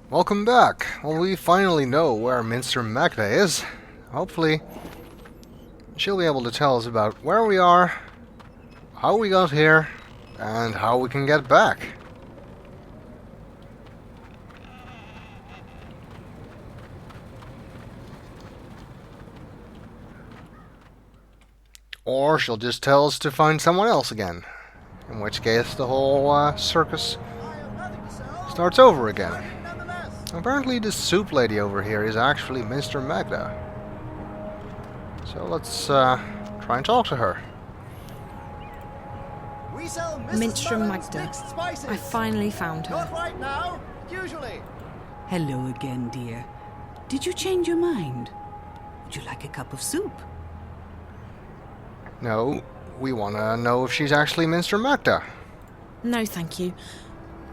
Welcome back. Well, we finally know where Minstrum Magda is. Hopefully, she'll be able to tell us about where we are, how we got here, and how we can get back. Or she'll just tell us to find someone else again. In which case, the whole circus starts over again. Apparently, this soup lady over here is actually Minstrum Magda. So let's try and talk to her. Minstrum Magda. I finally found her. Not right now. Usually. Hello again, dear. Did you change your mind? Would you like a cup of soup? No, we want to know if she's actually Minstrum Magda. No, thank you.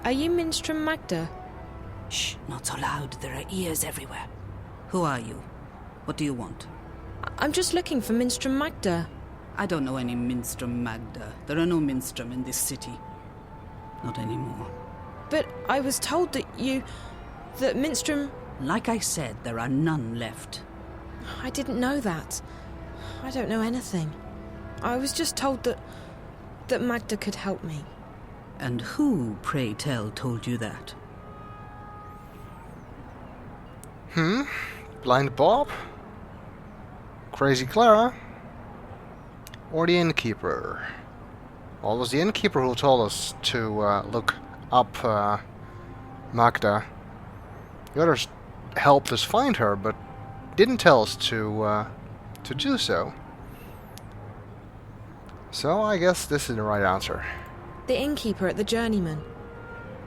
Are you Minstrum Magda? Shh, not so loud. There are ears everywhere. Who are you? What do you want? I'm just looking for Minstrum Magda. I don't know any Minstrum Magda. There are no Minstrum in this city. Not anymore. But I was told that Minstrum... Like I said, there are none left. I didn't know that. I don't know anything. I was just told that Magda could help me. And who, pray tell, told you that? Blind Bob? Crazy Clara? Or the innkeeper? Well, it was the innkeeper who told us to look up Magda. The others helped us find her, but didn't tell us to do so. So I guess this is the right answer. The innkeeper at the Journeyman.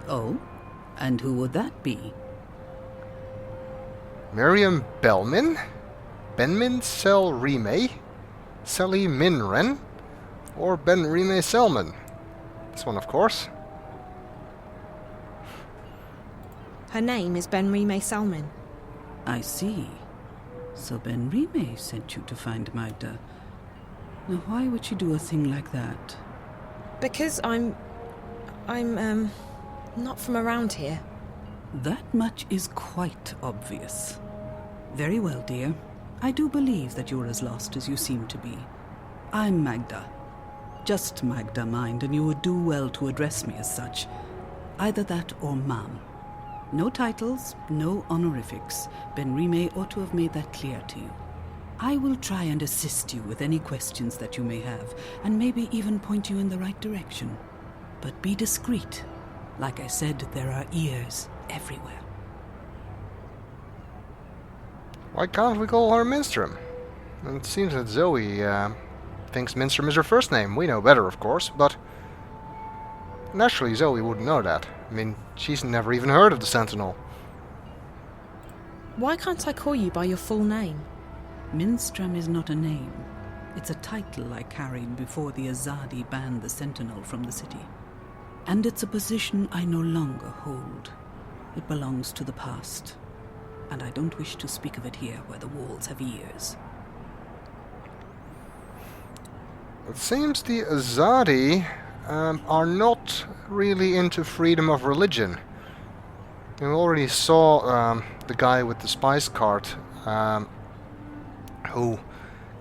Oh? And who would that be? Miriam Bellman? Benmin Sel Rime? Sally Minren? Or Ben Rime Selman? This one, of course. Her name is Ben Rime Salmon. I see. So Ben Rime sent you to find Magda. Now why would she do a thing like that? Because I'm not from around here. That much is quite obvious. Very well, dear. I do believe that you're as lost as you seem to be. I'm Magda. Just Magda, mind, and you would do well to address me as such. Either that or Ma'am. No titles, no honorifics. Ben Rime ought to have made that clear to you. I will try and assist you with any questions that you may have, and maybe even point you in the right direction. But be discreet. Like I said, there are ears everywhere. Why can't we call her Minstrum? It seems that Zoe thinks Minstrum is her first name. We know better, of course, but naturally Zoe wouldn't know that. I mean, she's never even heard of the Sentinel. Why can't I call you by your full name? Minstrum is not a name. It's a title I carried before the Azadi banned the Sentinel from the city. And it's a position I no longer hold. It belongs to the past. And I don't wish to speak of it here where the walls have ears. It seems the Azadi are not really into freedom of religion. We already saw the guy with the spice cart who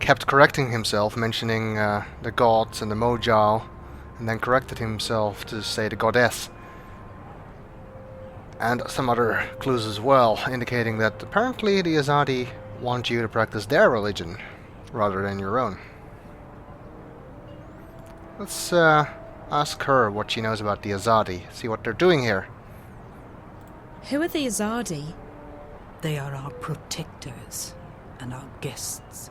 kept correcting himself, mentioning the gods and the Mojal, and then corrected himself to say the goddess. And some other clues as well, indicating that apparently the Azadi want you to practice their religion rather than your own. Let's ask her what she knows about the Azadi, see what they're doing here. Who are the Azadi? They are our protectors and our guests.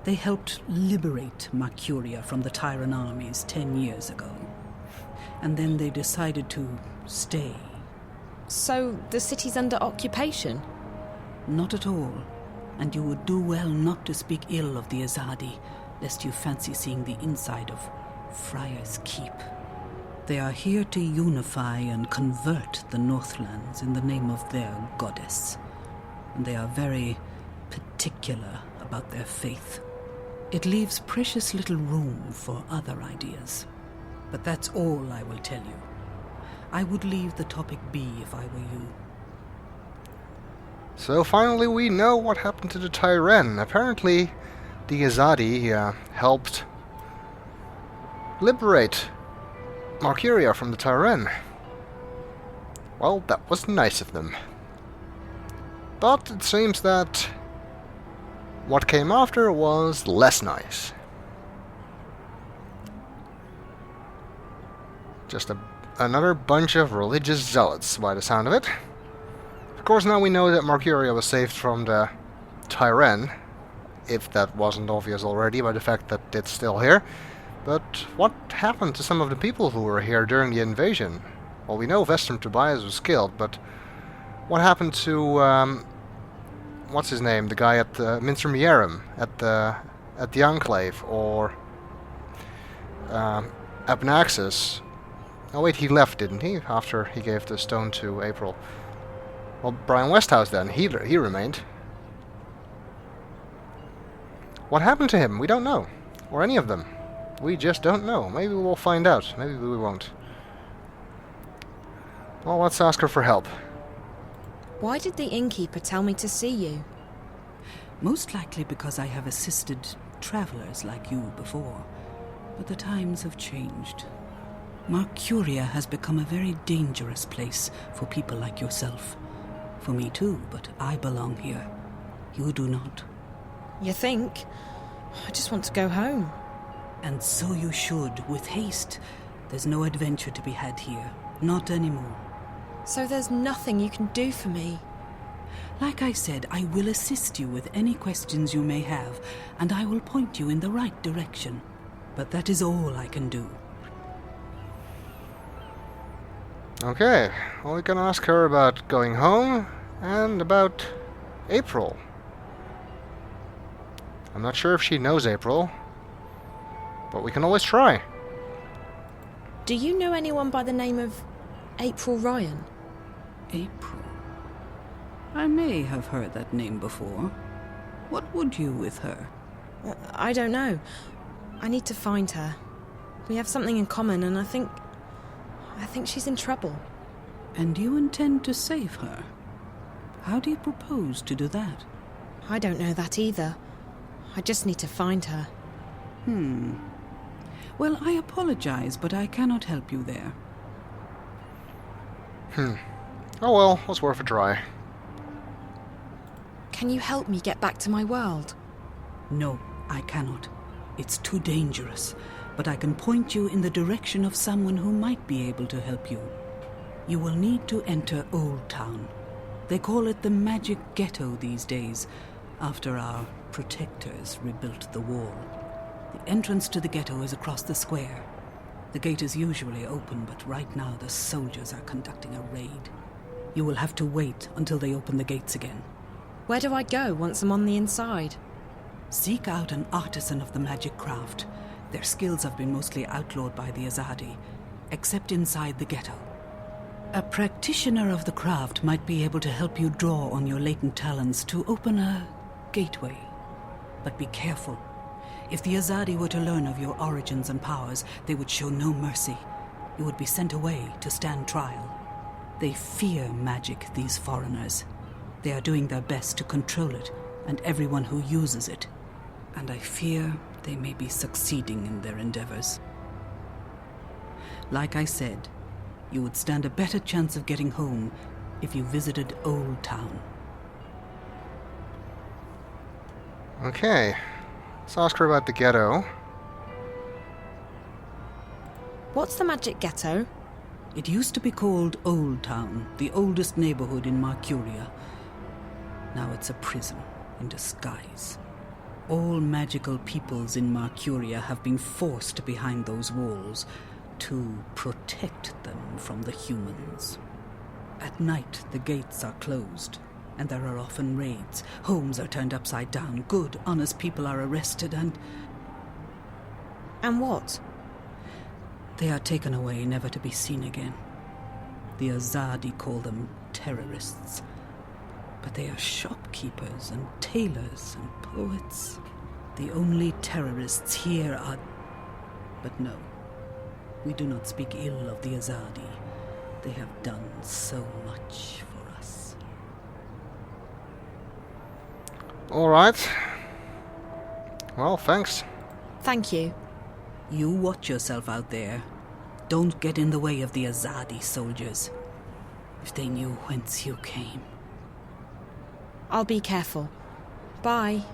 They helped liberate Mercuria from the Tyran armies 10 years ago. And then they decided to stay. So the city's under occupation? Not at all. And you would do well not to speak ill of the Azadi, lest you fancy seeing the inside of Friar's Keep. They are here to unify and convert the Northlands in the name of their goddess. And they are very particular about their faith. It leaves precious little room for other ideas. But that's all I will tell you. I would leave the topic be if I were you. So finally we know what happened to the Tyren. Apparently the Azadi helped liberate Marcuria from the Tyren. Well, that was nice of them. But it seems that what came after was less nice. Just another bunch of religious zealots, by the sound of it. Of course, now we know that Marcuria was saved from the Tyren, if that wasn't obvious already by the fact that it's still here. But what happened to some of the people who were here during the invasion? Well, we know Vestrum Tobias was killed, but what happened to what's his name? The guy at Minstrum Magda at the Enclave, or Abnaxis? Oh wait, he left, didn't he? After he gave the stone to April. Well, Brian Westhouse then, he remained. What happened to him? We don't know. Or any of them. We just don't know. Maybe we'll find out. Maybe we won't. Well, let's ask her for help. Why did the innkeeper tell me to see you? Most likely because I have assisted travelers like you before. But the times have changed. Marcuria has become a very dangerous place for people like yourself. For me too, but I belong here. You do not. You think? I just want to go home. And so you should, with haste. There's no adventure to be had here. Not anymore. So there's nothing you can do for me? Like I said, I will assist you with any questions you may have, and I will point you in the right direction. But that is all I can do. Okay, well, we can ask her about going home and about April. I'm not sure if she knows April, but we can always try. Do you know anyone by the name of April Ryan? April? I may have heard that name before. What would you with her? I don't know. I need to find her. We have something in common, and I think she's in trouble. And you intend to save her? How do you propose to do that? I don't know that either. I just need to find her. Well, I apologize, but I cannot help you there. Oh well, was worth a try. Can you help me get back to my world? No, I cannot. It's too dangerous. But I can point you in the direction of someone who might be able to help you. You will need to enter Old Town. They call it the Magic Ghetto these days, after our protectors rebuilt the wall. The entrance to the ghetto is across the square. The gate is usually open, but right now the soldiers are conducting a raid. You will have to wait until they open the gates again. Where do I go once I'm on the inside? Seek out an artisan of the magic craft. Their skills have been mostly outlawed by the Azadi, except inside the ghetto. A practitioner of the craft might be able to help you draw on your latent talents to open a gateway. But be careful. If the Azadi were to learn of your origins and powers, they would show no mercy. You would be sent away to stand trial. They fear magic, these foreigners. They are doing their best to control it, and everyone who uses it. And I fear they may be succeeding in their endeavors. Like I said, you would stand a better chance of getting home if you visited Old Town. Okay, let's ask her about the ghetto. What's the Magic Ghetto? It used to be called Old Town, the oldest neighborhood in Marcuria. Now it's a prison in disguise. All magical peoples in Marcuria have been forced behind those walls to protect them from the humans. At night, the gates are closed, and there are often raids. Homes are turned upside down. Good, honest people are arrested and... And what? They are taken away, never to be seen again. The Azadi call them terrorists. But they are shopkeepers and tailors and poets. The only terrorists here are... But no, we do not speak ill of the Azadi. They have done so much for us. Alright. Well, thanks. Thank you. You watch yourself out there. Don't get in the way of the Azadi soldiers. If they knew whence you came. I'll be careful. Bye.